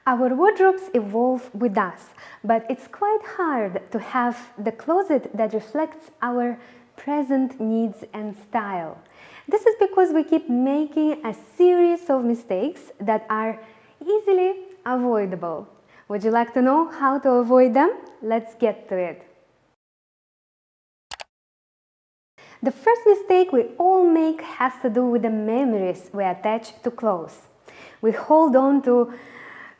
Our wardrobes evolve with us, but it's quite hard to have the closet that reflects our present needs and style. This is because we keep making a series of mistakes that are easily avoidable. Would you like to know how to avoid them? Let's get to it. The first mistake we all make has to do with the memories we attach to clothes. We hold on to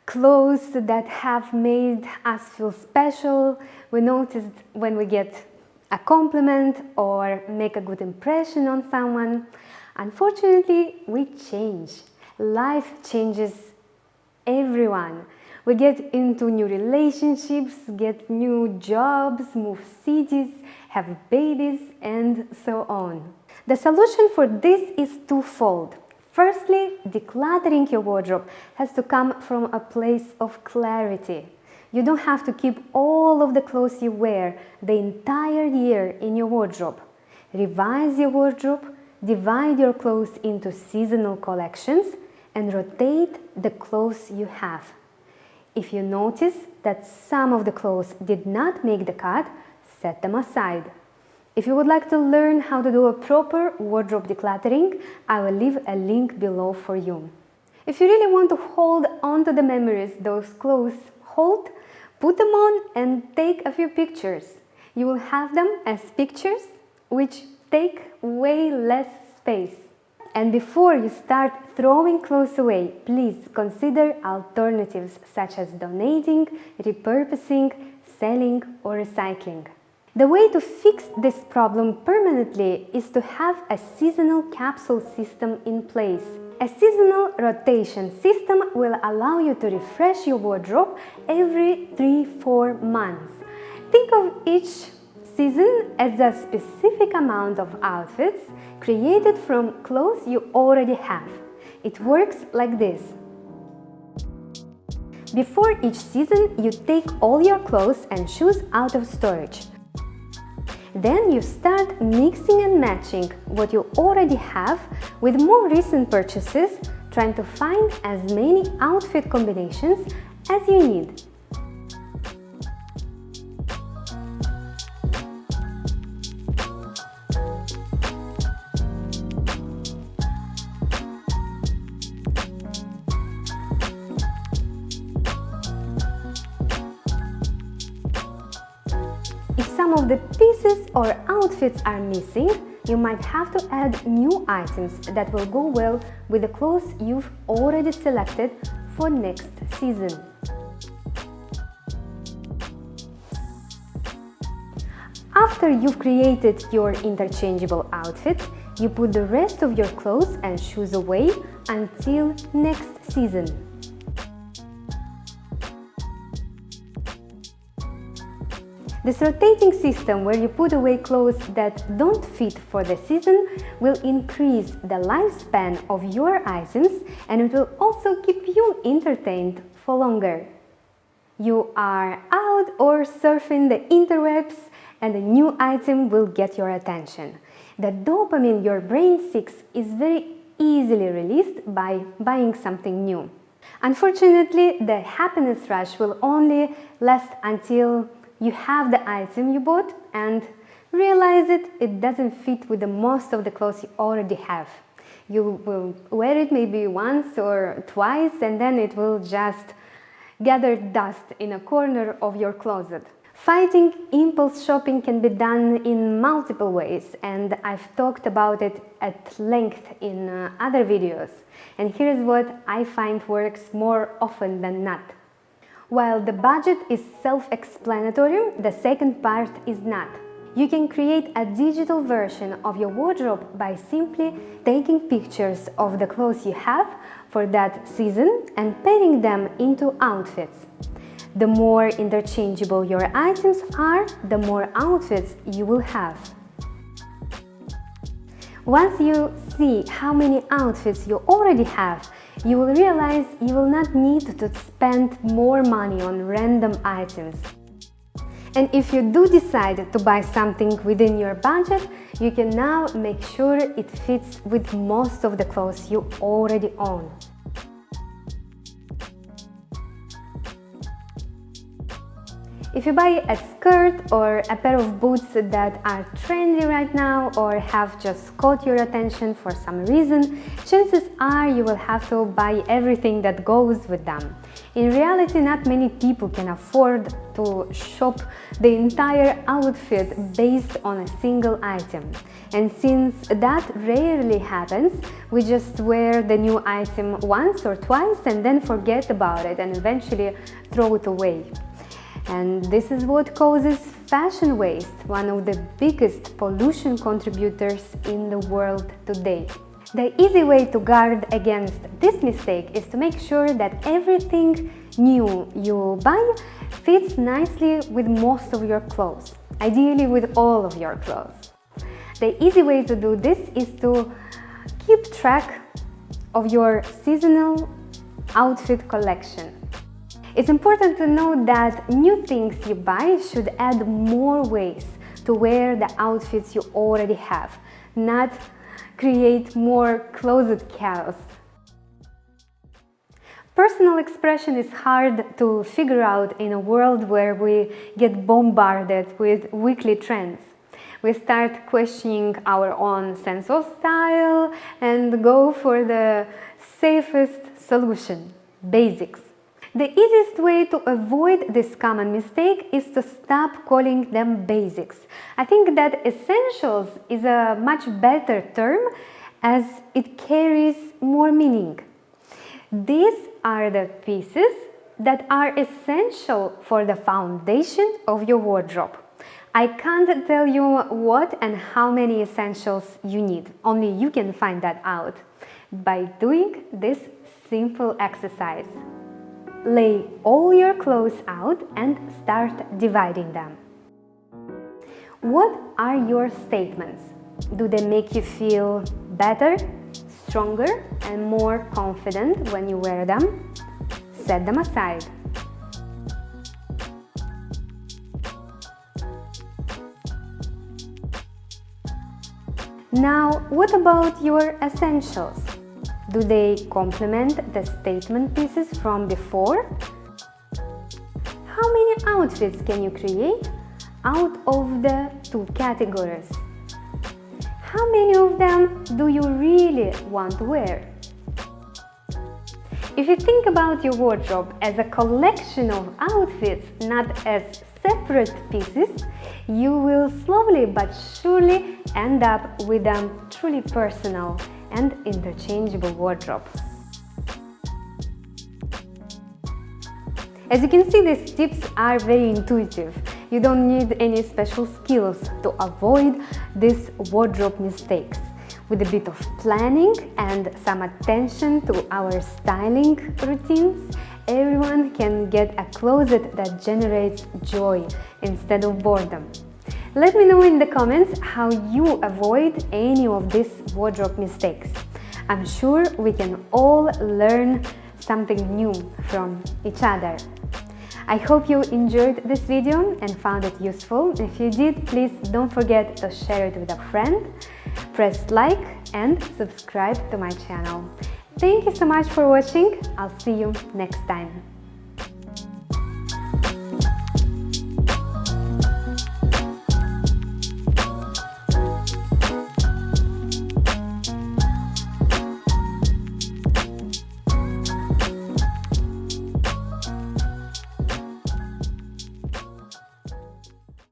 clothes that have made us feel special. We notice when we get a compliment or make a good impression on someone. Unfortunately, we change. Life changes everyone. We get into new relationships, get new jobs, move cities, have babies, and so on. The solution for this is twofold. Firstly, decluttering your wardrobe has to come from a place of clarity. You don't have to keep all of the clothes you wear the entire year in your wardrobe. Revise your wardrobe, divide your clothes into seasonal collections, and rotate the clothes you have. If you notice that some of the clothes did not make the cut, set them aside. If you would like to learn how to do a proper wardrobe decluttering, I will leave a link below for you. If you really want to hold on to the memories those clothes hold, put them on and take a few pictures. You will have them as pictures which take way less space. And before you start throwing clothes away, please consider alternatives such as donating, repurposing, selling, or recycling. The way to fix this problem permanently is to have a seasonal capsule system in place. A seasonal rotation system will allow you to refresh your wardrobe every 3-4 months. Think of each season as a specific amount of outfits created from clothes you already have. It works like this. Before each season, you take all your clothes and shoes out of storage. Then you start mixing and matching what you already have with more recent purchases, trying to find as many outfit combinations as you need. If some of the pieces or outfits are missing, you might have to add new items that will go well with the clothes you've already selected for next season. After you've created your interchangeable outfits, you put the rest of your clothes and shoes away until next season. This rotating system where you put away clothes that don't fit for the season will increase the lifespan of your items, and it will also keep you entertained for longer. You are out or surfing the interwebs and a new item will get your attention. The dopamine your brain seeks is very easily released by buying something new. Unfortunately, the happiness rush will only last until you have the item you bought and realize it doesn't fit with the most of the clothes you already have. You will wear it maybe once or twice and then it will just gather dust in a corner of your closet. Fighting impulse shopping can be done in multiple ways, and I've talked about it at length in other videos. And here's what I find works more often than not. While the budget is self-explanatory, the second part is not. You can create a digital version of your wardrobe by simply taking pictures of the clothes you have for that season and pairing them into outfits. The more interchangeable your items are, the more outfits you will have. Once you see how many outfits you already have, you will realize you will not need to spend more money on random items. And if you do decide to buy something within your budget, you can now make sure it fits with most of the clothes you already own. If you buy a skirt or a pair of boots that are trendy right now or have just caught your attention for some reason, chances are you will have to buy everything that goes with them. In reality, not many people can afford to shop the entire outfit based on a single item. And since that rarely happens, we just wear the new item once or twice and then forget about it and eventually throw it away. And this is what causes fashion waste, one of the biggest pollution contributors in the world today. The easy way to guard against this mistake is to make sure that everything new you buy fits nicely with most of your clothes, ideally with all of your clothes. The easy way to do this is to keep track of your seasonal outfit collection. It's important to know that new things you buy should add more ways to wear the outfits you already have, not create more closet chaos. Personal expression is hard to figure out in a world where we get bombarded with weekly trends. We start questioning our own sense of style and go for the safest solution: basics. The easiest way to avoid this common mistake is to stop calling them basics. I think that essentials is a much better term as it carries more meaning. These are the pieces that are essential for the foundation of your wardrobe. I can't tell you what and how many essentials you need. Only you can find that out by doing this simple exercise. Lay all your clothes out and start dividing them. What are your statements? Do they make you feel better, stronger, and more confident when you wear them? Set them aside. Now, what about your essentials? Do they complement the statement pieces from before? How many outfits can you create out of the two categories? How many of them do you really want to wear? If you think about your wardrobe as a collection of outfits, not as separate pieces, you will slowly but surely end up with a truly personal and interchangeable wardrobe. As you can see, these tips are very intuitive. You don't need any special skills to avoid these wardrobe mistakes. With a bit of planning and some attention to our styling routines, everyone can get a closet that generates joy instead of boredom. Let me know in the comments how you avoid any of these wardrobe mistakes. I'm sure we can all learn something new from each other. I hope you enjoyed this video and found it useful. If you did, please don't forget to share it with a friend, press like and subscribe to my channel. Thank you so much for watching. I'll see you next time.